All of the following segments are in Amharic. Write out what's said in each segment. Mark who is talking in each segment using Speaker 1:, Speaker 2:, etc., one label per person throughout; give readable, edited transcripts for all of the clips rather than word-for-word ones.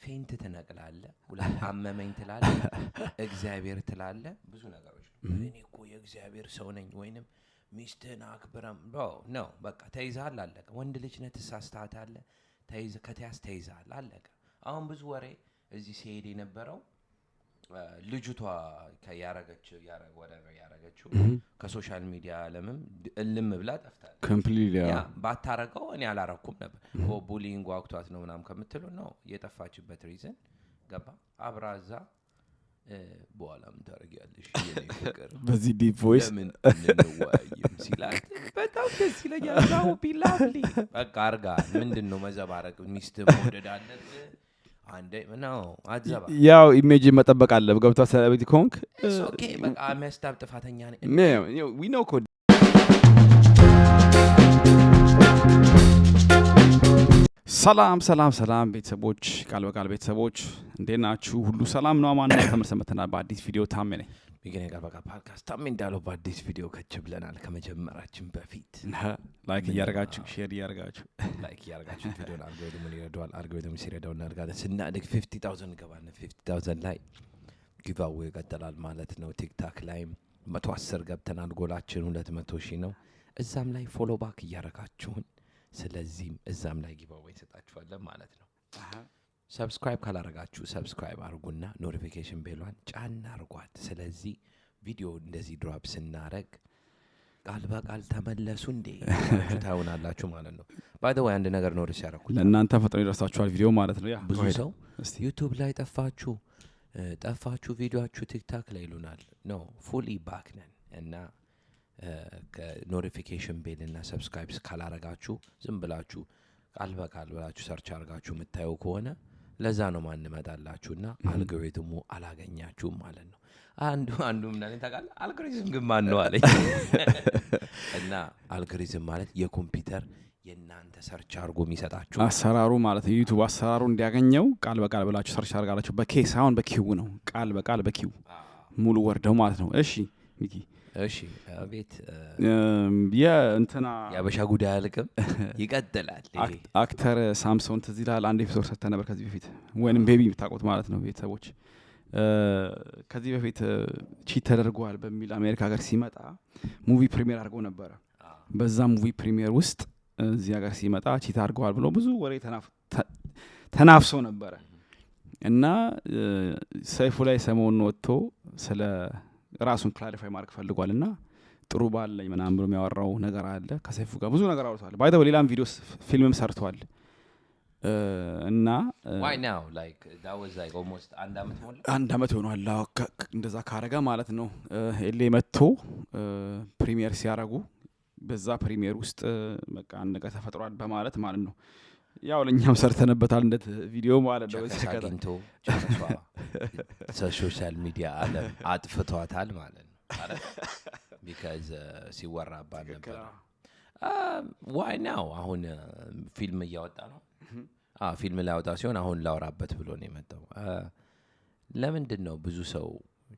Speaker 1: ፌንት ተነቅላለ ሁለት አመመኝ ትላለ እግዚአብሔር ትላለ ብዙ ነገሮች እኔ እኮ የእግዚአብሔር ሰው ነኝ ወይንም ሚስትህን አክብረም ነው በቃ ተይዛል አለቀ ወንድ ልጅ ነህ ተሳስተሃታለህ ተይዛል አለቀ አሁን ብዙ ወሬ እዚህ ሲሄድ የነበረው ልጅቷ ያረጋችው ከሶሻል ሚዲያ ዓለምም እልም ብላ ጠፍታለች
Speaker 2: completely
Speaker 1: ያ ባታረቀው እኔ አላረኩም ነበር ቡሊንግ ዋክቷት ነው ምናም ከምትሉ ነው የጠፋችበት ሪዝን ገባ አብራዛ በኋላም ታረጋለሽ የኔ ፍቅር
Speaker 2: በዚህ ዲፕ ቮይስ
Speaker 1: ለምን እንወያይም ሲላት በጣም ደስ ይለኛል ነው ቢላቭሊ በቃ አርጋ ምንድነው መዘባረቅ ሚስት መውደድ አለበት አንዴ ነው አዘባ
Speaker 2: ያው ኢሜጅ መጠበቅ አለ ገብቷ ሰለብሪቲ ኮንክ
Speaker 1: ኦኬ በቃ የሚያስታብ ጥፋተኛ
Speaker 2: ነኝ we know ኮድ ሰላም ቤተሰቦች ቃል በቃል ቤተሰቦች እንዴት ናችሁ ሁሉ ሰላም ነው ማን ነው ተመሰመተናል በአዲስ ቪዲዮ ታሜ ነኝ
Speaker 1: ቢገኔ ቃል በቃል ፖድካስት ታሜ እንዳለው በአዲስ ቪዲዮ ከች ብለናል ከመጀመራችን በፊት
Speaker 2: ላይክ ያርጋችሁ ሼር ያርጋችሁ
Speaker 1: ቪዲዮን አልጎሪትም ይረዳዋል አልጎሪትም ሲረዳው እናርጋለን ስናድግ 50000 ገባን 50000 ላይ ጊቫዌ ይቀጥላል ማለት ነው ቲክታክ ላይ 110 ገብተናል ጎላችን 200,000 ነው እዛም ላይ ፎሎ ባክ ያረጋችሁን ስለዚህ እዛም ላይ ጊቫዌ ሰጣችኋለን ማለት ነው ሰብስክራይብ ካላረጋችሁ ሰብስክራይብ አርጉና ኖቲፊኬሽን ቤሏን ጫን አርጓት ስለዚህ ቪዲዮ እንደዚህ ድሮፕ ስናረግ ቃል በቃል ተመለሱ እንዴ ታውናላችሁ ማለት ነው ባይ ዘ ወይ አንድ ነገር ኖቲስ ያረኩት
Speaker 2: ለእናንተ ፈጥኖ ይደርሳችኋል ቪዲዮ ማለት ነው ያ
Speaker 1: ብዙ ሰው ዩቲዩብ ላይ ጠፋችሁ ቪዲዮአችሁ ቲክታክ ላይ ይሉናል ኖ ፉሊ ባክ ነን እና ከኖቲፊኬሽን ቤል እና ሰብስክራይብ ካላረጋችሁ ዝም ብላችሁ ቃል በቃል ብላችሁ ሰርች አርጋችሁ መታየው ከሆነ ለዛ ነው ማን መጣላችሁና አልጎሪትሙ አላገኛችሁም ማለት ነው አንዱ ምናምን ታውቃለ አልጎሪትም ግን ማን ነው አለኝ እና አልጎሪትም ማለት የኮምፒውተር የናንተ ሰርች አርጎ የሚሰጣችሁ
Speaker 2: አሰራሩ ማለት ዩቲዩብ አሰራሩ እንዲያገኘው ቃል በቃል ብላችሁ ሰርች አርጋላችሁ በኬስ አሁን በኪው ነው ቃል በቃል በኪው ሙሉ ወርደው ማለት ነው እሺ ሚኪ
Speaker 1: እሺ አቤት
Speaker 2: እንትና
Speaker 1: ያበሻ ጉዳይ አልከም ይቀጥላል
Speaker 2: አክተር ሳምሶን ተዚላል አንድ ኤፒሶድ ሰጥተ ነበር ከዚህ በፊት ወይንም ቤቢ ታቆት ማለት ነው ቤተሰቦች ከዚህ በፊት ቺት ተደርጓል በሚል አሜሪካ ሀገር ሲመጣ ሙቪ ፕሪሚየር አድርጎ ነበር በዛ ሙቪ ፕሪሚየር ውስጥ እዚህ ሀገር ሲመጣ ቺት አድርጓል ብሎ ብዙ ወሬ ተናፍሶ ነበር እና ሰይፉ ላይ ሰሞኑን ወጥቶ ስለ ራሱን ክላሪፋይ ማድረግ ፈልጓልና ጥሩ ባል ላይ ምናምን ብሎ የሚያወራው ነገር አለ ከሰይፉ ጋር ብዙ ነገር አውርቷል ባይ ዘ ወይ ሌላም ቪዲዮስ ፊልምም ሰርቷል እና
Speaker 1: why now like that was like almost
Speaker 2: አንድ አመት ሆኗል እንደዛ ካረጋ ማለት ነው ኤሌ መጥቶ ፕሪሚየር ሲያረጉ በዛ ፕሪሚየር ውስጥ በቃ አንድ ነገር ተፈጥሯል በማለት ማለት ነው ያው ለኛም ሰርተንበታል እንደ ቪዲዮ ማለት ነው
Speaker 1: ተከታተንቶ ሶሻል ሚዲያ አጥፍቷታል ማለት ነው አይደል because ሲወራባን ነበር why now አሁን ፊልም እያወጣ ነው ፊልም ላይ አውጣ ሲሆን አሁን ላውራበት ብሎ ነው የመጣው ለምንድን ነው ብዙ ሰው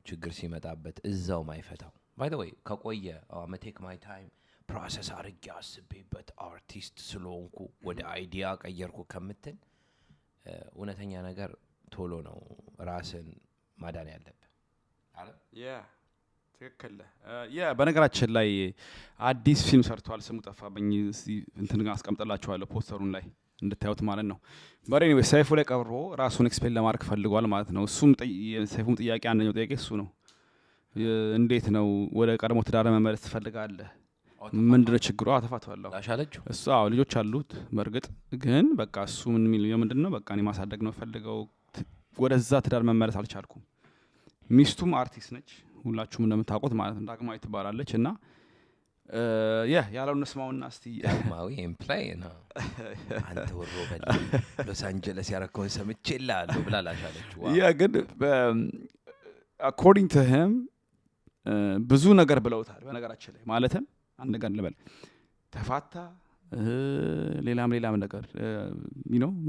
Speaker 1: ችግር ሲመጣበት እዛው ማይፈታው by the way ከቆየ I'm take my time ፕሮሰስ አርጌ አስቤበት አርቲስት ስለሆንኩ ወደ አይዲያ ቀየርኩ ከምትል እውነተኛ ነገር ቶሎ ነው ራስን ማዳን ያለበት አይደል
Speaker 2: ያ ትክክል በነገራችን ላይ አዲስ ፊልም ሰርቷል ስሙ ጠፋብኝ እንትን ጋር አስቀምጥላችኋለሁ ፖስተሩን ላይ እንድታዩት ማለት ነው but anyway ሰይፉ ላይ ቀብሮ ራሱን ኤክስፕሌን ለማድረግ ፈልጓል ማለት ነው እሱም ሰይፉም ጥያቄ አንደኛው ጥያቄ እሱ ነው እንዴት ነው ወደ ቀድሞ ትዳር መመለስ ትፈልጋለህ ምንድነው ችግሩ አተፋቷል
Speaker 1: አሻለችው
Speaker 2: እሱ ልጆች አሉት በርግጥ ግን በቃ እሱ ምን የሚለው ምንድነው በቃ እኔ ማሳደግ ነው ፈልገው ወደዛ ትዳር መመለስ አልቻልኩም ሚስቱም አርቲስት ነች ሁላችሁም እንደምታውቁት ማለት ነው ዳግማዊ ትባላለች እና ያለው እንስማውና እስቲ
Speaker 1: ዳግማዊ ኤምፕላይ ነው አንተ ወሮ በል ሎስ አንጀለስ ያረከው ሰምቼልሃለሁ ብላላሻለችው
Speaker 2: ግን according to him ብዙ ነገር ብለውታል በነገራችን ላይ ማለትም አንድ ነገር ልበል ተፋታ ሌላም ነገር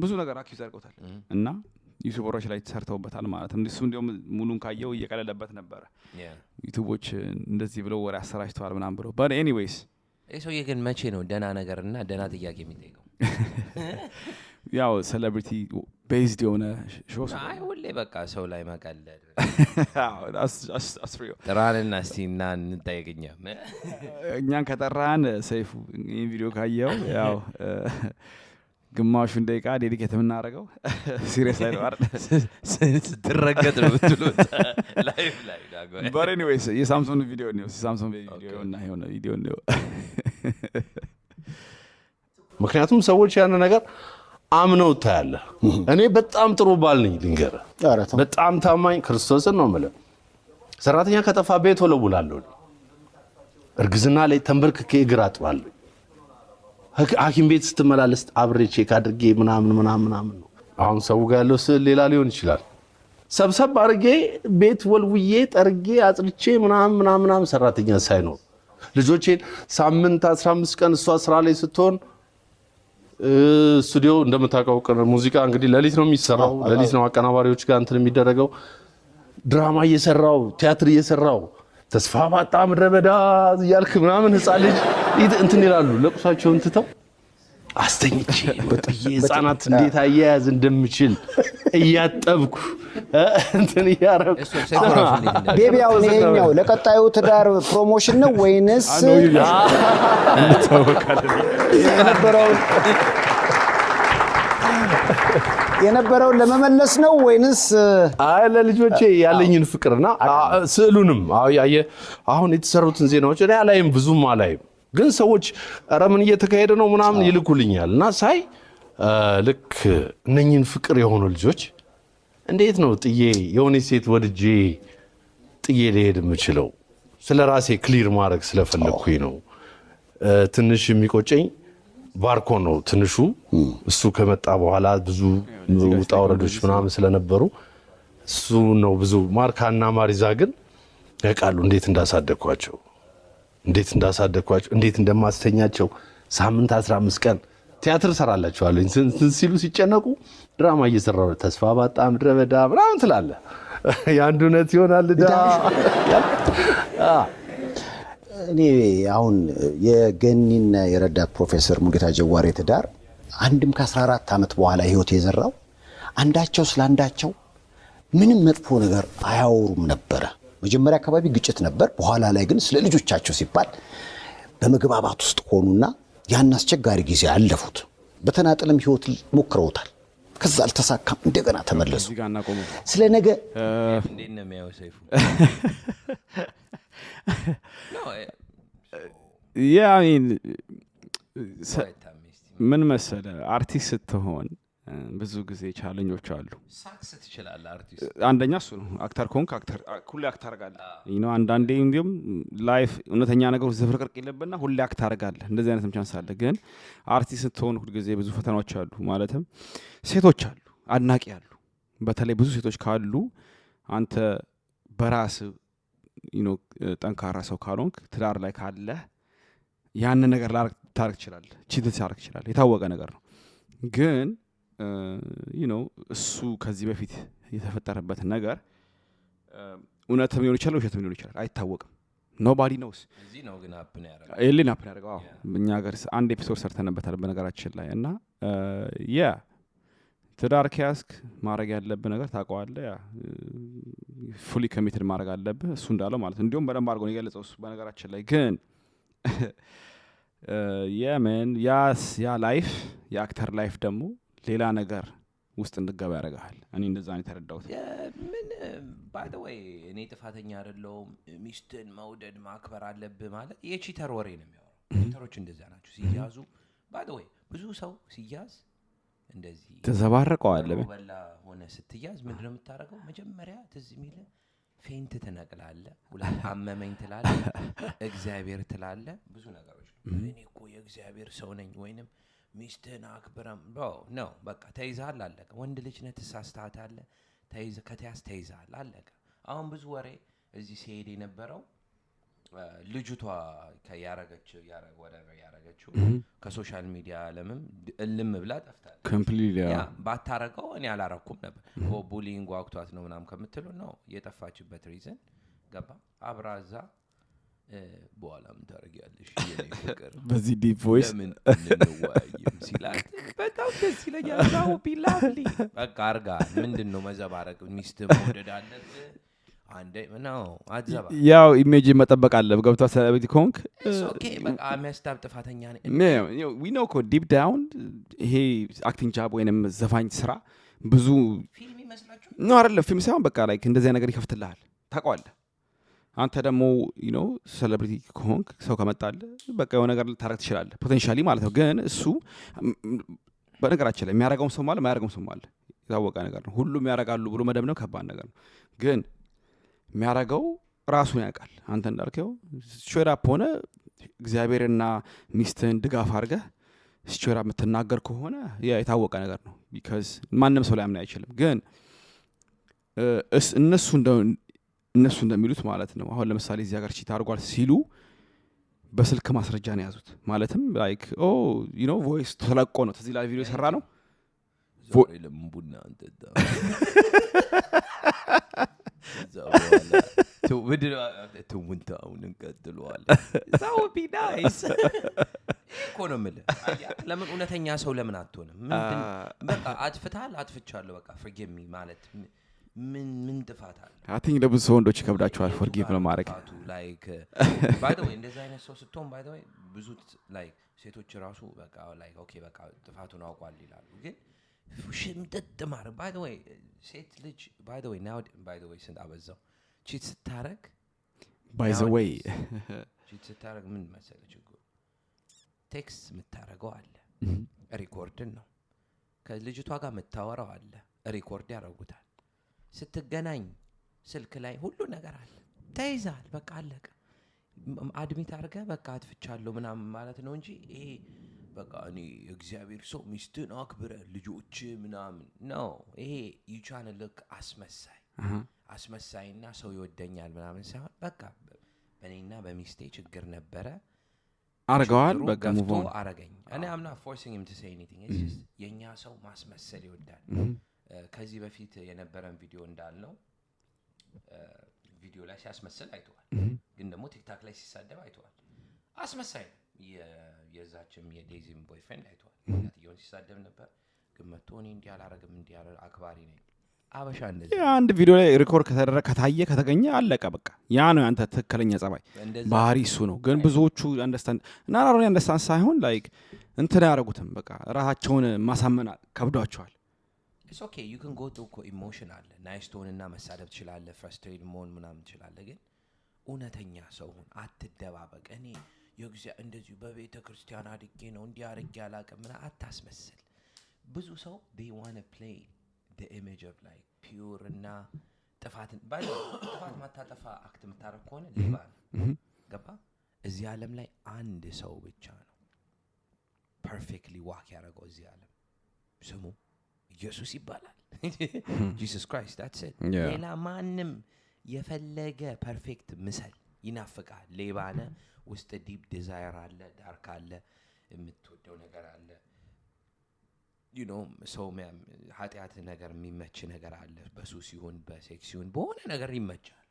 Speaker 2: ብዙ ነገር አኪዝ አድርገውታል እና ዩቲዩበሮች ላይ ተሰርተውበታል ማለት ነው እንደሱ እንደውም ሙሉን ካየው እየቀለለበት ነበር ዩቲዩቦች እንደዚህ ብለው ወሬ አሰራጭተዋል ምናምን ብለው but anyways
Speaker 1: እሱ ግን መቼ ነው ደና ነገርና ደና ጥያቄ የሚጠይቀው
Speaker 2: ያው ሴሌብሪቲ ቤዝድ የሆነ ሾው
Speaker 1: አይ ሁሌ በቃ ሰው ላይ መቀለድ
Speaker 2: አስፍሪዮ
Speaker 1: ጥራንና እስቲና እንጠይቅኛ
Speaker 2: እኛን ከጠራን ሰይፉ ይሄን ቪዲዮ ካየው ያው ግማሹን ደቂቃ ዴዲኬት የምናደርገው ሲሪየስ ላይ ነው አይደል
Speaker 1: ስትረገጥ ነው ብትሉት ላይቭ ላይ ዳጎ
Speaker 2: but anyways የሳምሶን ቪዲዮ ነው ሳምሶን ቪዲዮ እና የሆነ ቪዲዮ ነው
Speaker 3: ምክንያቱም ሰዎች ያን ነገር አምነው ታያለ እኔ በጣም ጥሩ ባል ነኝ ልንገር በጣም ታማኝ ክርስቶስን ነው ማለት ሰራተኛ ከጠፋ ቤት ወለውላለሁ እርግዝና ላይ ተንበርክኬ እግር አጥባለሁ ሐኪም ቤት ስትመላለስ አብሬ ቼክ አድርጌ ምናምን ነው አሁን ሰው ጋር ያለው ሌላ ሊሆን ይችላል ሰብሰብ አድርጌ ቤት ወልውዬ ጠርጌ አጽድቼ ምናምን ሰራተኛ ሳይኖር ልጆቼን ሳምንት 15 ቀን እሷ ስራ ላይ ስትሆን ስቱዲዮ እንደምታውቀው ሙዚቃ እንግዲህ ለሊት ነው የሚሰራው ለሊት ነው አቀናባሪዎች ጋር እንትን የሚደረገው ድራማ እየሰራው ቲያትር እየሰራው ተስፋ ባጣ ምድረበዳ ያልክ ምናምን ህፃን ልጅ እንትን ይላሉ ለቁሳቸውን ትተው አስተኝቼ በጥዬ ህፃናት እንዴት አያያዝ እንደምችል እያጠብኩ እንትን ያረኩ
Speaker 4: ቤቢያው ነኝው ለቀጣዩ ትዳር ፕሮሞሽን ነው ወይንስ የነበረውን ለመመለስ ነው ወይንስ
Speaker 3: አይ ለልጆቼ ያለኝን ፍቅርና ስዕሉንም አሁን የተሰሩትን ዜናዎች እኔ አላይም ብዙም አላይም ግን ሰዎች አረምን እየተካሄደ ነው ምናምን ይልኩልኛልና ሳይ ልክ እነኝን ፍቅር የሆኑ ልጆች እንዴት ነው ጥዬ የሆነ ሴት ወድጄ ጥዬ ልሄድ የምችለው ስለራሴ ክሊር ማድረግ ስለፈለኩኝ ነው ትንሽ የሚቆጨኝ ባርኮ ነው ትንሹ እሱ ከመጣ በኋላ ብዙ ውጣ ወረዶች ምናምን ስለነበሩ እሱ ነው ብዙ ማርካና ማሪዛ ግን ያውቃሉ እንዴት እንዳሳደግኳቸው እንዴት እንደማስተኛቸው ሳምንት 15 ቀን ቲያትር ሰራላቸዋለሁ ሲሉ ሲጨነቁ ድራማ እየሰራው ተስፋ ባጣ ምድረበዳ ምናምን ትላለ ያንዱነት ይሆናል ዳ
Speaker 4: እኔ አሁን የገኒና የረዳት ፕሮፌሰር ሙሉጌታ ጀዋሬ ትዳር አንድም ከ14 አመት በኋላ ህይወት የዘራው አንዳቸው ስላንዳቸው ምንም መጥፎ ነገር አያወሩም ነበር መጀመሪያ አካባቢ ግጭት ነበር በኋላ ላይ ግን ስለ ልጆቻቸው ሲባል በመግባባት ውስጥ ሆኑና ያን አስቸጋሪ ጊዜ አለፉት በተናጠለም ህይወት ሞክረውታል ከዛ አልተሳካም እንደገና ተመለሱ ስለ ነገ
Speaker 1: እንዴት ነው የሚያው ሰይፉ
Speaker 2: yeah I mean ምን መሰለ አርቲስት ስትሆን ብዙ ጊዜ ቻሌንጆች አሉ
Speaker 1: ሳክስ ትችላለህ አርቲስት
Speaker 2: አንደኛ እሱ ነው አክተር ኮንክ አክተር ሁሌ አክተር አርጋለህ አንዳንዴ እንዲሁም ላይፍ እውነተኛ ነገሮች ዝፍርቅርቅ ይለብና ሁሌ አክተር አርጋለህ እንደዚህ አይነት ቻንስ አለ ግን አርቲስት ስትሆን ሁሉ ጊዜ ብዙ ፈተናዎች አሉ ማለትም ሴቶች አሉ አድናቂ አሉ በተለይ ብዙ ሴቶች ካሉ አንተ በራስ ጠንካራ ሰው ካልሆንክ ትዳር ላይ ካለ ያን ነገር ታርክ ይችላል ቺት ታርክ ይችላል የታወቀ ነገር ነው ግን እሱ ከዚህ በፊት የተፈጠረበት ነገር እውነትም ሊሆን ይችላል ውሸትም ሊሆን ይችላል አይታወቅም nobody knows
Speaker 1: እዚህ ነው ግን አፕን ያደርጋል
Speaker 2: ኤሊን አፕን ያደርጋል እኛ ሀገር አንድ ኤፒሶድ ሰርተንበታል በነገራችን ላይ እና ትዳር ከያዝክ ማድረግ ያለብህ ነገር ታውቀዋለህ ፉሊ ኮሚትድ ማድረግ አለብህ እሱ እንዳለው ማለት እንዲሁም በደንብ አድርጎ ነው የገለጸው እሱ በነገራችን ላይ ግን የመን ያ ላይፍ የአክተር ላይፍ ደግሞ ሌላ ነገር ውስጥ እንድገባ ያደርጋል እኔ እንደዛ ነው የተረዳሁት
Speaker 1: ምን by the way እኔ ጥፋተኛ አይደለሁም ሚስትን መውደድ ማክበር አለብህ ማለት የቺተር ወሬ ነው የሚያወራው ቺተሮች እንደዛ ናቸው ሲያዙ by the way ብዙ ሰው ሲያዝ እንደዚህ
Speaker 2: ተዘባረቀዋል
Speaker 1: በላ ሆነ ስትያዝ ምንድነው የምታረገው መጀመሪያ ትዝ የሚል ፌንት ትነቅላለህ ሁላ አመመኝ ትላለህ እግዚአብሔር ትላለህ ብዙ ነገሮች እኔ እኮ የእግዚአብሔር ሰው ነኝ ወይንም ሚስትን አክብረም ነው በቃ ተይዛል አለቀ ወንድ ልጅ ነህ ተሳስተሃታለህ ከተያዝተይዛል አለቀ አሁን ብዙ ወሬ እዚህ ሲሄድ የነበረው ልጅቷ ያረገችው ከሶሻል ሚዲያ ዓለምም እልም ብላ ጠፍታለች
Speaker 2: ኮምፕሊትሊ
Speaker 1: ባታረቀው እኔ አላረኩም ነበር ቡሊንግ ዋክቷት ነው ምናም ከምትሉ ነው የጠፋችበት ሪዝን ገባ አብራዛ በኋላ ምን ታደርጊያለሽ የኔ ፍቅር
Speaker 2: በዚህ ዲፕ ቮይስ
Speaker 1: ለምን እንወያይም ሲላት በጣም ደስ ይለኛል ነው ቢላፍሊ በቃ አርጋ ምንድነው መዘባረቅ ሚስት መውደድ አለብህ አንዴ ነው አዘባ
Speaker 2: ያው ኢሜጅ መጠበቅ አለ ገብቷ ሰለብሪቲ ኮንክ
Speaker 1: ኦኬ በቃ የሚያስታብ ጥፋተኛ
Speaker 2: ነው we know deep down ይሄ አክቲንግ ጃብ ወይንም ዘፋኝ ስራ ብዙ
Speaker 1: ፊልም ይመስላችሁ
Speaker 2: ነው አይደለም ፊልም ሳይሆን በቃ ላይክ እንደዚህ ነገር ይከፍትልሃል ታውቀዋለህ አንተ ደግሞ ሴሌብሪቲ ኮንክ ሰው ከመጣለ በቃ የሆነ ነገር ልታረግ ትችላለህ ፖቴንሻሊ ማለት ነው ግን እሱ በነገራችን ላይ የሚያረጋው ሰው ማለት ማያረጋው ሰው ማለት የታወቀ ነገር ነው ሁሉም ያረጋሉ ብሎ መደምደም ከባድ ነገር ነው ግን የሚያረጋው ራሱን ያውቃል አንተ እንዳልከው ሾራፕ ሆነ እግዚአብሔርና ሚስትን ድጋፍ አድርገህ ሾራፕ የምትናገር ከሆነ ያ የታወቀ ነገር ነው because ማንንም ሰው ሊያምን አይችልም ግን እነሱ እንደሚሉት ማለት ነው አሁን ለምሳሌ እዚህ ሀገር ቺት አድርጓል ሲሉ በስልክ ማስረጃ ነው ያዙት ማለትም ላይክ ቮይስ ተለቆ ነው ተዚህ ላይ ቪዲዮ ሰራ ነው
Speaker 1: ዛሬ ለምቡና አንተዳ ትውንታውን እንቀጥለዋለን that would be nice ኢኮኖሚል ለምን እውነተኛ ሰው ለምን አትሆንም በቃ አጥፍታል አጥፍቻለሁ በቃ forgive me ማለት ምን ጥፋት አለ
Speaker 2: I think ለብዙ ሰው ወንዶች ይከብዳቸዋል forgive ለማድረግ
Speaker 1: like by the way እንደዛ አይነት ሰው ስትሆን by the way ብዙ like ሴቶች ራሱ በቃ like okay በቃ ጥፋቱን አውቋል ይላሉ ግን ሽምጥጥ ማድረግ by the way ሴት ልጅ by the way now by the way ስንት አበዛው ቺት ስታረግ
Speaker 2: by the way
Speaker 1: ቺት ስታረግ ምን መሰለህ ችግሩ ቴክስት የምታረገው አለ ሪኮርድን ነው ከልጅቷ ጋር የምታወራው አለ ሪኮርድ ያረጉታል ስትገናኝ ስልክ ላይ ሁሉ ነገር አለ ተይዛል በቃ አለቀ አድሚት አርገ በቃ አጥፍቻለሁ ምናምን ማለት ነው እንጂ ይሄ በቃ እኔ እግዚአብሔር ሰው ሚስትን አክብረ ልጆች ምናምን ነው ይሄ ይቻለ ልክ አስመሳይና ሰው ይወደኛል ምናምን ሳይሆን በቃ በእኔና በሚስቴ ችግር ነበረ
Speaker 2: አርገዋል በቃ ሙቭ ኦን
Speaker 1: አረገኝ እኔ I'm not forcing him to say anything it's just የኛ ሰው ማስመሰል ይወዳል ከዚህ በፊት የነበረን ቪዲዮ እንዳልነው ቪዲዮ ላይ ሲያስመስል አይተዋል ግን ደግሞ ቲክታክ ላይ ሲሳደብ አይተዋል አስመሳይ የዛችም የዴዚም ቦይፍሬንድ አይተዋል ያትየውን ሲሳደብ ነበር ግን መጥቶ እኔ እንዲያላረግም እንዲያላ አክባሪ ነኝ አበሻ እንደዚህ
Speaker 2: አንድ ቪዲዮ ላይ ሪኮርድ ከታየ ከተገኘ አለቀ በቃ ያ ነው አንተ ተከለኛ ጸባይ ባህሪ እሱ ነው ግን ብዙዎቹ አንደርስታንድ ሳይሆን ላይክ እንትን ያረጉትም በቃ ራሳቸውን ማሳመን ከብዷቸዋል
Speaker 1: it's okay you can go through emotional nice tone እና መሳደብ ትችላለህ frustrated መሆን ምናምን ትችላለህ ግን እውነተኛ ሰው ሁን አትደባበቅ እኔ የግዚያ እንደዚህ በቤተ ክርስቲያን አድጌ ነው እንዲያርግ ያላቀምና አታስመስል ብዙ ሰው they want to play the image of like pure እና ጥፋት ማታጠፋ አክት ምታረክ ሆነ ሌባ ገባ እዚህ ዓለም ላይ አንድ ሰው ብቻ ነው perfectly walk ያረጋው እዚህ ዓለም ስሙ ኢየሱስ ይባላል Jesus Christ that's it ሌላ ማንም የፈለገ ፐርፌክት ምሰል ይናፍቃል ሌባነ ውስጥ ዲፕ ዲዛየር አለ ዳርክ አለ የምትወደው ነገር አለ ሰው ኃጢአት ነገር የሚመች ነገር አለ በሱስ ይሁን በሴክስ ይሁን በሆነ ነገር ይመቻል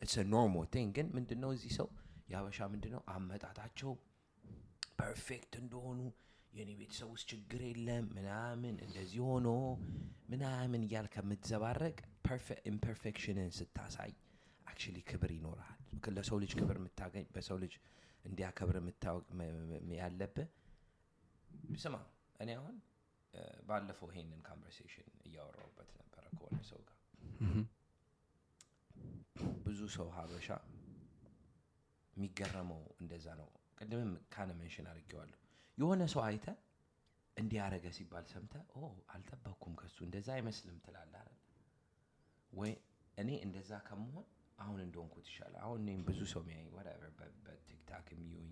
Speaker 1: it's a normal thing ግን ምንድነው እዚህ ሰው ያበሻ ምንድነው አመጣጣቸው ፐርፌክት እንደሆኑ የኔ ቤተሰብ ውስጥ ችግር የለም ምናምን እንደዚህ ሆኖ ምናምን ያል ከምትዘባረቅ imperfectionን ስታሳይ actually ክብር ይኖራል ለሰው ልጅ ክብር የምታገኝ በሰው ልጅ እንዲያከብር የምታውቅ ያለብህ ስማ እኔ አሁን ባለፈው ይሄንን ኮንቨርሴሽን እያወራሁበት ነበር ከሆነ ሰው ጋር ብዙ ሰው ሀበሻ የሚገረመው እንደዛ ነው ቀደም ካነ ሜንሽን አድርጌዋለሁ የሆነ ሰው አይተ እንዲያረገ ሲባል ሰምተ አልጠበቅኩም ከሱ እንደዛ አይመስልም ትላለህ አይደል ወይ እኔ እንደዛ ከመሆን አሁን እንደሆንኩት ይሻላል አሁን እኔም ብዙ ሰው የሚያይ whatever በቲክታክ የሚዩኝ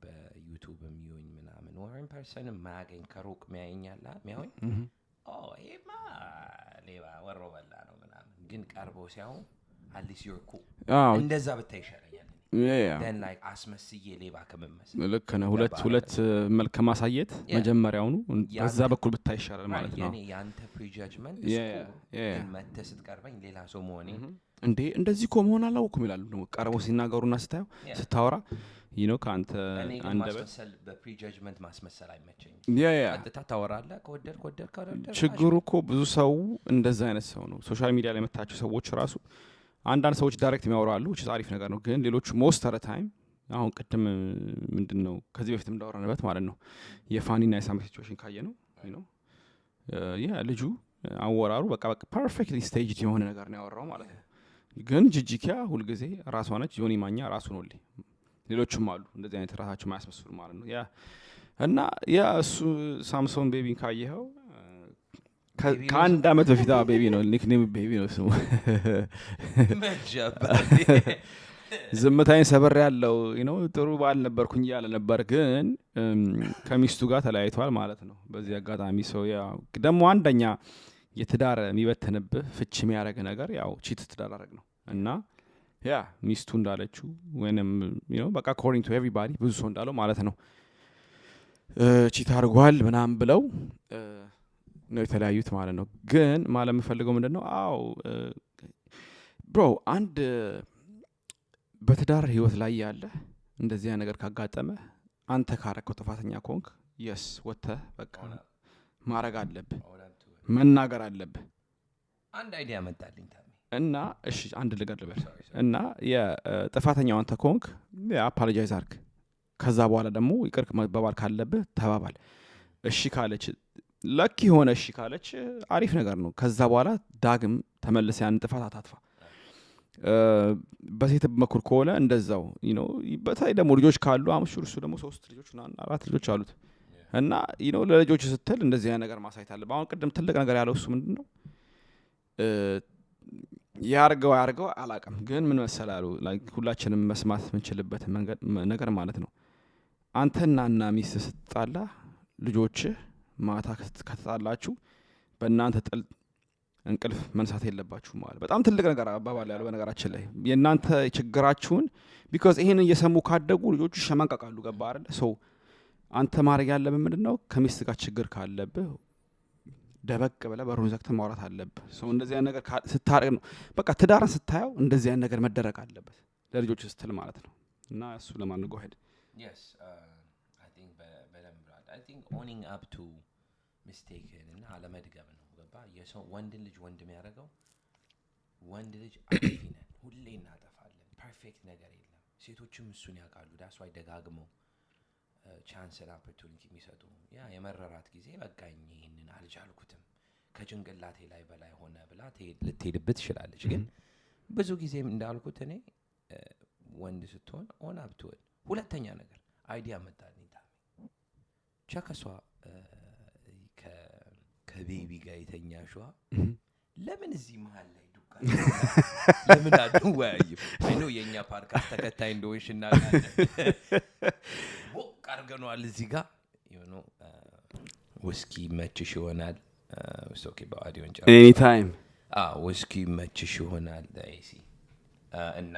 Speaker 1: በዩቲዩብ የሚዩኝ ምናምን or in person ማያገኝ ከሩቅ የሚያየኛል የሚያዩኝ ይሄማ ሌባ ወሮ በላ ነው ምናምን ግን ቀርቦ ሲያው at least you're cool እንደዛ ብታይ ይሻለኛል then like አስመስዬ ሌባ ከመመሰል
Speaker 2: ልክ ነው ሁለት መልክ ማሳየት መጀመሪያው ነው በዛ በኩል ብታይ ይሻላል ማለት ነው
Speaker 1: ያንተ ፕሪጃጅመንት መተህ ስትቀርበኝ ሌላ ሰው መሆኔ
Speaker 2: እንዴ እንደዚህ ኮመሆን አላውኩም ይላሉ ደግሞ ቀርበው ሲናገሩና ስታወራ ካንተ አንደበት
Speaker 1: በፕሪጃጅመንት ማስመሰል አይመቸኝም ቀጥታ ታወራለህ ከወደድክ
Speaker 2: ችግሩ እኮ ብዙ ሰው እንደዛ አይነት ሰው ነው ሶሻል ሚዲያ ላይ መታቸው ሰዎች ራሱ አንዳንድ ሰዎች ዳይሬክት የሚያወራሉ which is አሪፍ ነገር ነው ግን ሌሎች most of the time አሁን ቅድም ምንድነው ከዚህ በፊት እንዳወራንበት ማለት ነው የፋኒና የሳም ሲቹዌሽን ካየ ነው ልጁ አወራሩ በቃ perfectly staged የሆነ ነገር ነው ያወራው ማለት ነው ግን ጂጂኪያ ሁሉ ጊዜ ራሷ ነች ዮኒ ማኛ ራሱ ነው ሌሎችም አሉ እንደዚህ አይነት ራሳቸው ማያስመስሉ ማለት ነው እና እሱ ሳምሶን ቤቢ ካየኸው ከአንድ አመት በፊት ቤቢ ነው ኒክኔም ቤቢ ነው ስሙ ዝምታዬን ሰበር ያለው ጥሩ ባል ነበርኩኝ ያለ ነበር ግን ከሚስቱ ጋር ተለያይቷል ማለት ነው በዚህ አጋጣሚ ሰው ደግሞ አንደኛ የትዳር የሚበተንብህ ፍቺ የሚያደርግ ነገር ቺት ትዳራረግ ነው እና ሚስቱ እንዳለችው ወይንም በቃ according to everybody ብዙ ሰው እንዳለው ማለት ነው ቺት አድርጓል ምናምን ብለው ነው የተለያዩት ማለት ነው ግን ማለት የምፈልገው ምንድነው ብሮ አንድ በትዳር ህይወት ላይ ያለ እንደዚህ አይነት ነገር ካጋጠመ አንተ ካረከው ጥፋተኛ ኮንክ ወተህ በቃ ማረግ አለብህ መናገር አለብህ
Speaker 1: አንድ አይዲያ መጣልኝ
Speaker 2: እና እሺ አንድ ልገር ልበል እና የጥፋተኛው አንተ ኮንክ አፖሎጃይዝ አድርግ ከዛ በኋላ ደግሞ ይቅር መባባል ካለብህ ተባባል እሺ ካለች ለኪ ሆነ እሺ ካለች አሪፍ ነገር ነው ከዛ በኋላ ዳግም ተመለስ ያን ጥፋት አታጥፋ በሴት በኩል ከሆነ እንደዛው በታይ ደግሞ ልጆች ካሉ አምሹር እሱ ደግሞ 3 ልጆች እና 4 ልጆች አሉት እና ለልጆች ስትል እንደዚህ አይነት ነገር ማሳየት አለበት አሁን ቅድም ትልቅ ነገር ያለው እሱ ምንድነው ያርገው አላቀም ግን ምን መሰላሉ ላይክ ሁላችንም መስማት ምንችልበት ነገር ማለት ነው አንተና ሚስት ስትጣላ ልጆች ማታ ከተጣላችሁ በእናንተ ጥል እንቅልፍ መንሳት የለባችሁ ማለት በጣም ትልቅ ነገር አባባል ያለው በነገራችን ላይ የእናንተ ችግራችሁን because ይሄን እየሰሙ ካደጉ ልጆቹ ሸማንቀቃሉ ገባ አይደል ሶ አንተ ማድረግ ያለብህ ምንድነው ከሚስት ጋር ችግር ካለብህ ደበቅ ብለህ በሩን ዘግተህ ማውራት አለብህ ሶ እንደዚህ አይነት ነገር ስታረግ ነው በቃ ትዳርን ስታየው እንደዚህ አይነት ነገር መደረግ አለበት ለልጆች ስትል ማለት ነው እና እሱ ለማን ነው ጎሄድ
Speaker 1: yes I think owning up to mistake እና አለመድገም ነው ገባ የሰው ወንድ ልጅ ወንድም ያደርገው ወንድ ልጅ አጥፊነን ሁሌ እናጠፋለን ፐርፌክት ነገር የለም ሴቶችም እሱን ያውቃሉ that's why ደጋግመው ቻንስ and opportunity የሚሰጡ የመረራት ጊዜ በቃኝ ይሄንን አልቻልኩትም ከጭንቅላቴ ላይ በላይ ሆነ ብላ ልትሄድበት ይችላልች ግን ብዙ ጊዜም እንዳልኩት እኔ ወንድ ስትሆን ኦን አፕ ቱ ሁለተኛ ነገር አይዲያ መጣልኝ ቻከሷ ከቤቢ ጋር የተኛሽዋ ለምን እዚህ መሃል ላይ ዱካ ለምን አትወያዩ አይ ነው የኛ ፓድካስት ተከታይ እንደሆንሽ እናውቃለን ወቃርገኗል እዚህ ጋር ውስኪ መችሽ ይሆናል ኦኬ በአዲዮ እንጫ
Speaker 2: ኤኒ ታይም
Speaker 1: ውስኪ መችሽ ይሆናል አይሲ እና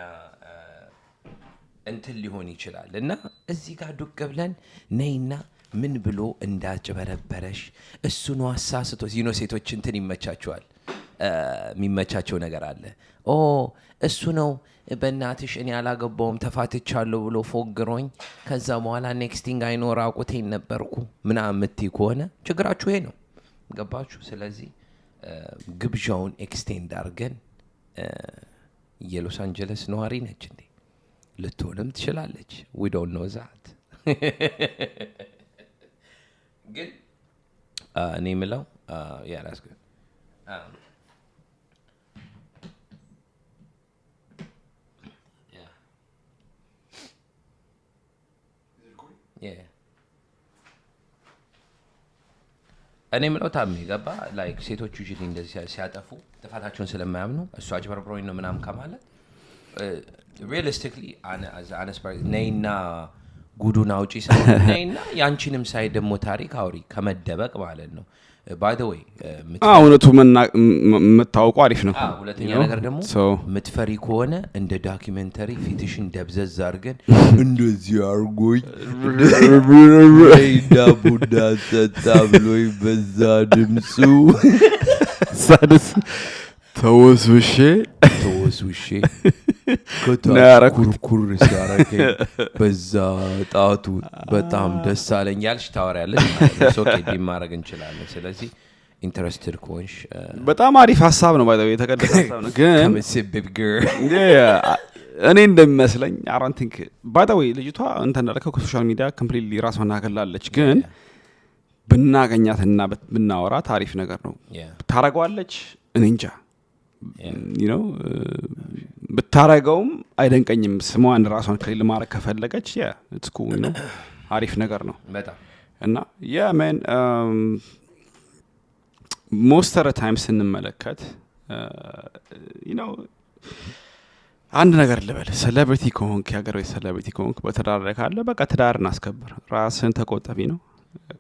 Speaker 1: እንትን ሊሆን ይችላል እና እዚህ ጋር ዱቅ ብለን ነይና ምን ብሎ እንዳጨበረበረሽ እሱ ነው አሳስቶ ሴቶች እንትን ይመቻቸዋል የሚመቻቸው ነገር አለ እሱ ነው በእናትሽ እኔ ያላገባውም ተፋትቻለሁ ብሎ ፎግሮኝ ከዛ በኋላ ኔክስቲንግ አይኖር አቁቴን ነበርኩ ምናምን የምትይ ከሆነ ችግራችሁ ይሄ ነው ገባችሁ ስለዚህ ግብዣውን ኤክስቴንድ አድርገን የሎስ አንጀለስ ነዋሪ ነች እንዴ ልትሆንም ትችላለች we don't know that ግን እኔ የምለው that's good እኔ የምለው ታሜ ገባ ላይክ ሴቶቹ ዩዥሊ እንደዚህ ሲያጠፉ ጥፋታቸውን ስለማያምኑ እሱ አጭበርብሮኝ ነው ምናምን ከማለት realistically ነይና ጉዱን አውጪ ሳይና ያንቺንም ሳይ ደግሞ ታሪክ አውሪ ከመደበቅ ማለት ነው by the way
Speaker 2: እውነቱ መታወቁ አሪፍ ነው
Speaker 1: ሁለተኛ ነገር ደግሞ ምትፈሪ ከሆነ እንደ ዶክመንተሪ ፊትሽን ደብዘዝ አድርገን እንደዚህ አርጎኝ ዳቡዳ ተጣብሎኝ በዛ ድምፁ
Speaker 2: ሳድስ ተወስውሼ
Speaker 1: ኩርኩር ሲያረገኝ በዛ ጣቱ በጣም ደስ አለኝ ያልሽ ታወሪያለሽ ሶኬ ዲማረግ እንችላለን ስለዚህ ኢንተረስትድ ኮንሽ
Speaker 2: በጣም አሪፍ ሐሳብ ነው ባይዘው የተቀደሰ ሐሳብ ነው ግን እኔ እንደሚመስለኝ I don't think by the way ልጅቷ እንተናረከው ከሶሻል ሚዲያ ኮምፕሊትሊ ራሷን አገላለች ግን ብናገኛትና ብናወራ ታሪፍ ነገር ነው ታረጋዋለች እኔ እንጃ you know ብታረጋውም አይደንቀኝም ስሟን ራሷን ከሌለ ማረክ ከፈለገች it's cool you know አሪፍ ነገር ነው
Speaker 1: በጣም
Speaker 2: እና man most of the time ስንመለከት you know አንድ ነገር ልበል ሴሌብሪቲ ከሆንክ ያገረው ሴሌብሪቲ ከሆንክ በተዳረረ ካለ በቃ ትዳርን አስከብር ራስን ተቆጠቢ ነው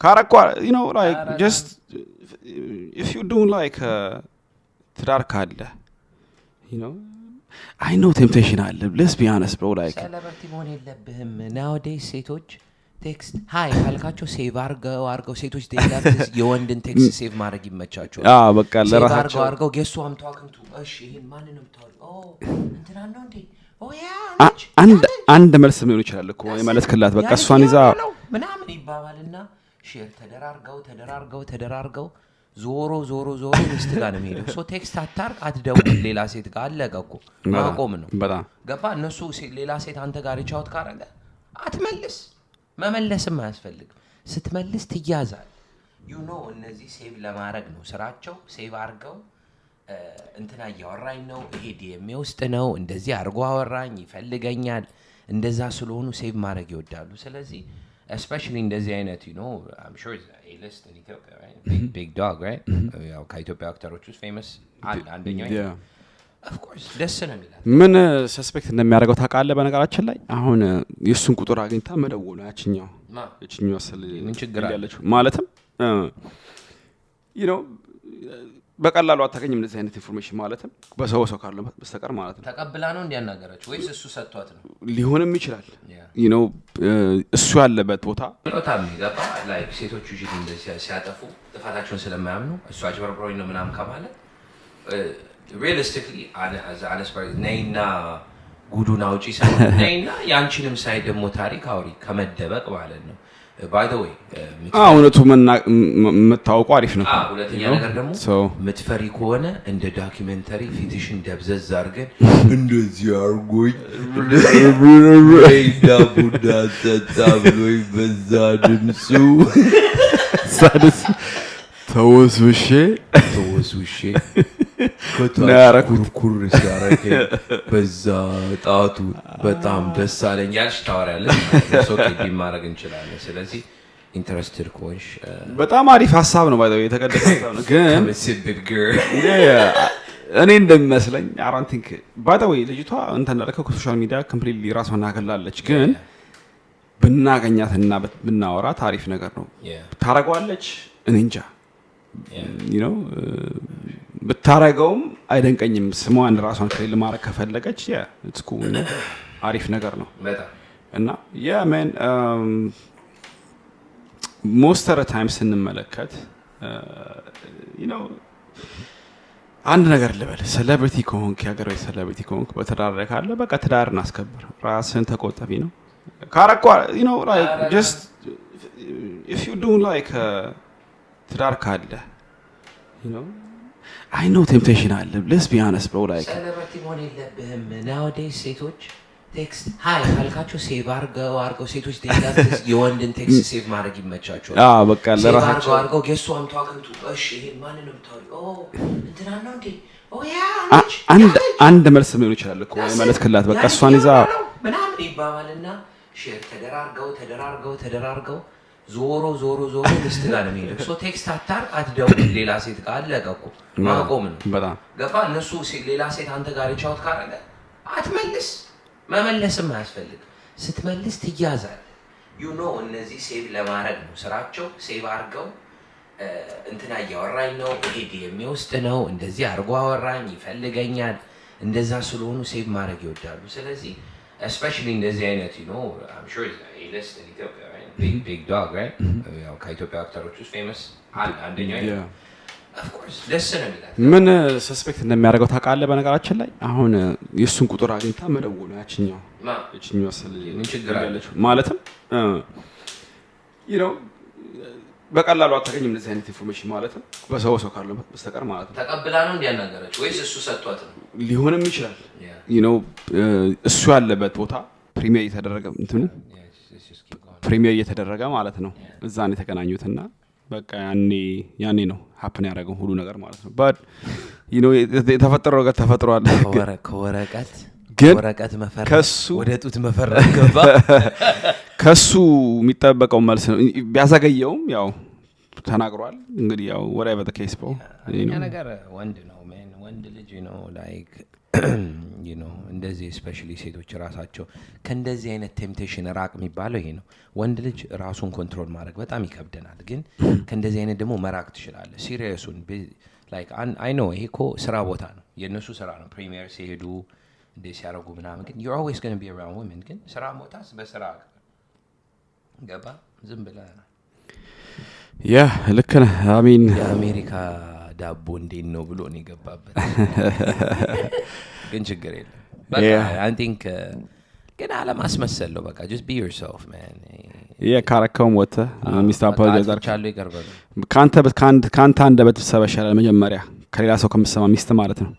Speaker 2: ካረኳ you know like just if you don't like ትዳር ካለ you know I know temptation አለ let's be honest bro like
Speaker 1: ሴሌብሪቲ መሆን የለብህም nowadays ሴቶች ቴክስት ሃይ ካልካቸው ሴቭ አርገው ሴቶች ዴላፍስ የወንድን ቴክስት ሴቭ ማድረግ ይመቻቸው
Speaker 2: በቃ ለራሳቸው
Speaker 1: አርገው ጌሱ am talking to እሺ ይሄን ማንንም ታው እንትና ነው እንዴ
Speaker 2: አንድ መልስ ምን ይችላል እኮ ማለት ከላት በቃ እሷን ይዛ
Speaker 1: ምናምን ይባባልና ሼር ተደራርገው ዞሮ ሚስት ጋር ነው የሚሄደው ሶ ቴክስት አታርቅ አትደውል ሌላ ሴት ጋር አለቀቁ ማቆም ነው
Speaker 2: በጣም
Speaker 1: ገባ እነሱ ሌላ ሴት አንተ ጋር ሪቻውት ካረገ አትመልስ መመለስም አያስፈልግም ስትመልስ ትያዛል you know እነዚህ ሴቭ ለማድረግ ነው ስራቸው ሴቭ አርገው እንትና ያወራኝ ነው ይሄ ዲኤምኤ ውስጥ ነው እንደዚህ አርጎ አወራኝ ይፈልገኛል እንደዛ ስለሆኑ ሴቭ ማድረግ ይወዳሉ ስለዚህ especially እንደዚህ አይነት you know I'm sure it's A-list in Ethiopia right big dog right ያው ከኢትዮጵያ አክተሮች ውስጥ famous አንደኛው of course ደስ ነው የሚላል
Speaker 2: ምን ሰስፔክት እንደሚያደርገው ታውቃለህ በነገራችን ላይ አሁን የሱን ቁጥር አግኝታ መደወሉ ያችኛው
Speaker 1: ምን ችግር
Speaker 2: አለችው ማለትም you know በቀላሉ አታገኝም እንደዚህ አይነት ኢንፎርሜሽን ማለትም በሰው ካለው በስተቀር ማለት ነው
Speaker 1: ተቀብላ ነው እንዲያናገራችሁ ወይስ እሱ ሰጥቷት ነው
Speaker 2: ሊሆንም ይችላል you know እሱ ያለበት ቦታ
Speaker 1: በጣም ይገባ ላይክ ሴቶቹ ጂት እንደዚህ ሲያጠፉ ጥፋታቸውን ስለማያምኑ እሱ አጭበርብሮኝ ነው ምናምን ከማለት realistically honestly ነይና ጉዱን አውጪ ነይና ያንቺንም ሳይ ደግሞ ታሪክ አውሪ ከመደበቅ ማለት ነው by the way
Speaker 2: እውነቱ መታወቁ አሪፍ ነው
Speaker 1: ሁለተኛ ነገር ደግሞ ምትፈሪ ከሆነ እንደ ዶክመንተሪ ፊትሽን ደብዘዝ አድርገን እንደዚህ አርጎኝ ዳቡዳ ተጣብሎኝ በዛ ድምፁ
Speaker 2: ሳድስ ተወስውሼ
Speaker 1: ኩርኩር ሲያረገኝ በዛ ጣቱ በጣም ደስ አለኝ ያልሽ ታወሪያለሽ ሶኬ ዲማረግ እንችላለን ስለዚህ ኢንተረስትድ ኮንሽ
Speaker 2: በጣም አሪፍ ሐሳብ ነው ባይዘው የተቀደሰ ሐሳብ ነው ግን እኔ እንደሚመስለኝ I don't think by the way ልጅቷ እንተናረከው ከሶሻል ሚዲያ ኮምፕሊትሊ ራሷን አገላለች ግን ብናገኛትና ብናወራ ታሪፍ ነገር ነው ታረጋዋለች እኔ እንጃ you know ብታረጋውም አይደንቀኝም ስሟን ራሷን ከሌለ ማረክ ከፈለገች it's cool you know አሪፍ ነገር ነው
Speaker 1: በጣም
Speaker 2: እና man most of the time ስንመለከት you know አንድ ነገር ልበል ሴሌብሪቲ ከሆንክ ያገረው ሴሌብሪቲ ከሆንክ በተዳረረ ካለ በቃ ትዳርን አስከብር ራስን ተቆጠቢ ነው ካረኳ you know like just if you don't like ትዳር ካለ you know I know temptation አለ let's be honest bro like
Speaker 1: ሴሌብሪቲ መሆን የለብህም nowadays ሴቶች ቴክስት ሃይ ካልካቸው ሴቭ አርገው ሴቶች ዴላፍስ የወንድን ቴክስት ሴቭ ማድረግ ይመቻቸው
Speaker 2: በቃ ለራሳቸው
Speaker 1: አርገው ጌሱ am talking to እሺ ይሄን ማንንም ታው እንትና ነው እንዴ
Speaker 2: አንድ መልስ ምን ይችላል እኮ ማለት ከላት በቃ እሷን ይዛ
Speaker 1: ምናምን ይባባልና ሼር ተደራርገው ዞሮ ሚስት ጋር ነው የሚሄደው ሶ ቴክስት አታርቅ አትደውል ሌላ ሴት ጋር አለቀቁ ማቆም ነው
Speaker 2: በጣም
Speaker 1: ገባ እነሱ ሌላ ሴት አንተ ጋር ሪቻውት ካረገ አትመልስ መመለስም አያስፈልግ ስትመልስ ትያዛል you know እነዚህ ሴቭ ለማድረግ ነው ስራቸው ሴቭ አድርገው እንትና እያወራኝ ነው ሄዲ የሚወስድ ነው እንደዚህ አድርጎ አወራኝ ይፈልገኛል እንደዛ ስለሆኑ ሴቭ ማድረግ ይወዳሉ ስለዚህ especially እንደዚህ አይነት you know I'm sure it's a list in Ethiopia right big dog right ያው ከኢትዮጵያ አክተሮች ውስጥ famous አንደኛው of course listen to that
Speaker 2: ምን ሰስፔክት እንደሚያደርገው ታውቃለህ በነገራችን ላይ አሁን የሱን ቁጥር አግኝታ መደወሉ ያችኛው ምን
Speaker 1: ችግር አለ
Speaker 2: ማለትም you know በቀላሉ አታገኝም እንደዚህ አይነት ኢንፎርሜሽን ማለትም በሰው ካለው በስተቀር ማለት ነው
Speaker 1: ተቀብላ ነው እንዲያናገረች ወይስ እሱ ሰጥቷት ነው
Speaker 2: ሊሆንም ይችላል you know እሱ ያለበት ቦታ ፕሪሚየር እየተደረገ እንትኑ ፕሪሚየር እየተደረገ ማለት ነው እዛ ነው የተገናኙትና በቃ ያኔ ነው ሀፕን ያደረገው ሁሉ ነገር ማለት ነው but you know የተፈጠረው ነገር ተፈጥሯል
Speaker 1: ከወረቀት
Speaker 2: ግን
Speaker 1: ወረቀት መፈረም
Speaker 2: ከሱ
Speaker 1: ወደ ጡት መፈረም ገባ
Speaker 2: ከሱ የሚጠበቀው መልስ ነው ቢያዘገየውም ያው ተናግሯል እንግዲህ ያው whatever the case ነው
Speaker 1: ያ ነገር ወንድ ነው man ወንድ ልጅ you know like you know እንደዚህ especially ሴቶች ራሳቸው ከእንደዚህ አይነት ቴምፕቴሽን ራቅ የሚባለው ይሄ ነው ወንድ ልጅ ራሱን ኮንትሮል ማድረግ በጣም ይከብደናል ግን ከእንደዚህ አይነት ደግሞ መራቅ ትችላለህ ሲሪየሱን like I know ይሄ እኮ ስራ ቦታ ነው የነሱ ስራ ነው ፕሪሚየር ሲሄዱ እንደዚህ ሲያረጉ ምናምን ግን you're always going to be around women ግን ስራ ቦታስ በስራ ገባ ዝም ብለህ
Speaker 2: ያ ልክ ነህ አሚን
Speaker 1: የአሜሪካ ዳቦ እንዴት ነው ብሎ ነው የገባበት ግን ችግር የለም በቃ I think ግን አለማስመሰል ነው በቃ just be yourself man
Speaker 2: ካረከውም ወተ ሚስተር አፖሎጃይዝ
Speaker 1: አርቻለሁ ይቀርባል
Speaker 2: ካንተ አንደበት ሰበሻለ መጀመሪያ ከሌላ ሰው ከምሰማ ሚስት ማለት ነው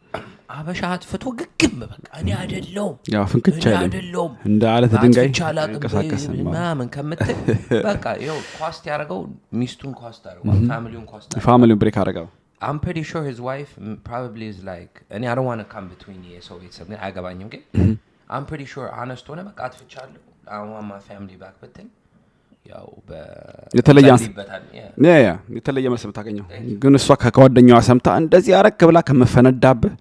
Speaker 1: አበሻ አጥፍቶ ግግም በቃ እኔ አይደለም
Speaker 2: ያው ፍንክቻ አይደለም እንደ አለት ድንጋይ እንቀሳቀስም
Speaker 1: ማምን ከምትል በቃ ይኸው ኳስት ያረጋው ሚስቱን ኳስት አረጋው
Speaker 2: ፋሚሊውን ብሬክ አረጋው
Speaker 1: I'm pretty sure his wife probably is like and I don't want to come between you so it's something አገባኝም ግን I'm pretty sure honest ሆነ በቃ አጥፍቻለሁ I want my family back but ያው
Speaker 2: የተለየ መልስ ታገኘው ግን እሷ ከጓደኛዋ ሰምታ እንደዚህ አረክ ብላ ከመፈነዳብህ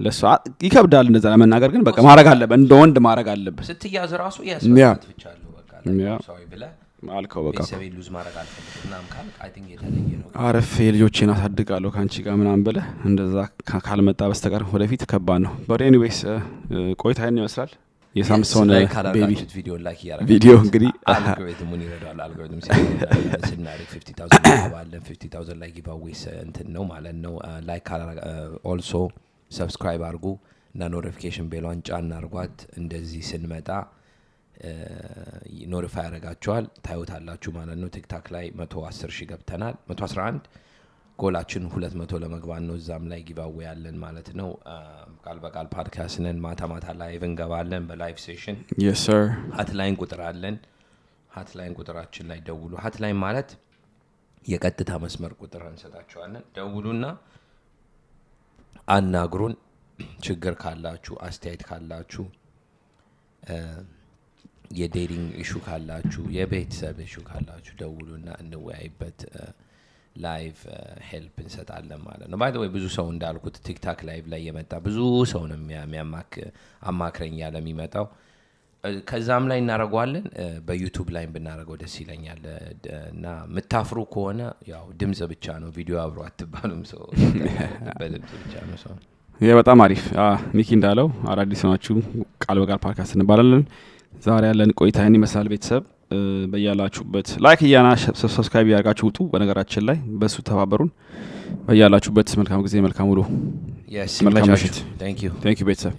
Speaker 2: ለሷ ይከብዳል እንደዛ ለመናገር ግን በቃ ማረግ አለበት እንደ ወንድ ማረግ አለበት
Speaker 1: ስትያዝ ራሱ ያስፈታትቻለሁ በቃ sorry ብለ
Speaker 2: ማልከው በቃ
Speaker 1: ሰቤ ሉዝ ማረግ አልፈልግም ምናምን ካልክ I think የተለየ ነው
Speaker 2: አረፍ የልጆቼን አሳድጋለሁ ካንቺ ጋር ምናምን ብለ እንደዛ ካልመጣ በስተቀር ወደፊት ከባድ ነው but anyways ቆይታ ይሄን ይመስላል የሳምሶን ቤቢ ቪዲዮ እንግዲህ
Speaker 1: አልጎሪትሙን ይረዳል አልጎሪትም ሲናሪ 50000 ባለን 50000 ላይ ጊቫዌስ እንትን ነው ማለት ነው ላይክ also ሰብስክራይብ አድርጉ እና ኖቲፊኬሽን ቤሏን ጫን አድርጓት እንደዚህ ስንመጣ ኖቲፋይ ያደርጋችኋል ታዩታላችሁ ማለት ነው ቲክታክ ላይ 110,000 ገብተናል 111 ጎላችን 200 ለመግባት ነው እዛም ላይ ጊቫዌ ያለን ማለት ነው ቃል በቃል ፖድካስት ነን ማታ ላይቭ እንገባለን በላይቭ ሴሽን
Speaker 2: yes sir
Speaker 1: ሀትላይን ቁጥር አለን ሀትላይን ቁጥራችን ላይ ደውሉ ሀትላይን ማለት የቀጥታ መስመር ቁጥር እንሰጣችኋለን ደውሉና አናግሩን ችግር ካላችሁ አስተያየት ካላችሁ የዴቲንግ ኢሹ ካላችሁ የቤተሰብ ኢሹ ካላችሁ ደውሉና እንወያይበት ላይቭ ሄልፕ እንሰጣለን ማለት ነው ባይ ዘ ወይ ብዙ ሰው እንዳልኩት ቲክታክ ላይቭ ላይ የመጣ ብዙ ሰው ነው አማክረኝ ያለ የሚመጣው ከዛም ላይ እናረጋዋለን በዩቲዩብ ላይ ብናረጋው ደስ ይለኛል እና መታፍሩ ከሆነ ያው ድምጽ ብቻ ነው ቪዲዮ አብሮ አትባሉም ሰው በድምጽ ብቻ ነው ሰው
Speaker 2: በጣም አሪፍ ሚኪ እንዳለው አራዲስ ናችሁ ቃል በቃል ፖድካስት እንባላለን ዛሬ ያለን ቆይታ ይሄን ይመስላል ቤተሰብ በያላችሁበት ላይክ ያና ሰብስክራይብ ያርጋችሁ ውጡ በነገራችን ላይ በሱ ተባበሩን በያላችሁበት መልካም ጊዜ መልካም ውሎ
Speaker 1: yes
Speaker 2: መልካም ምሽት
Speaker 1: thank you
Speaker 2: ቤተሰብ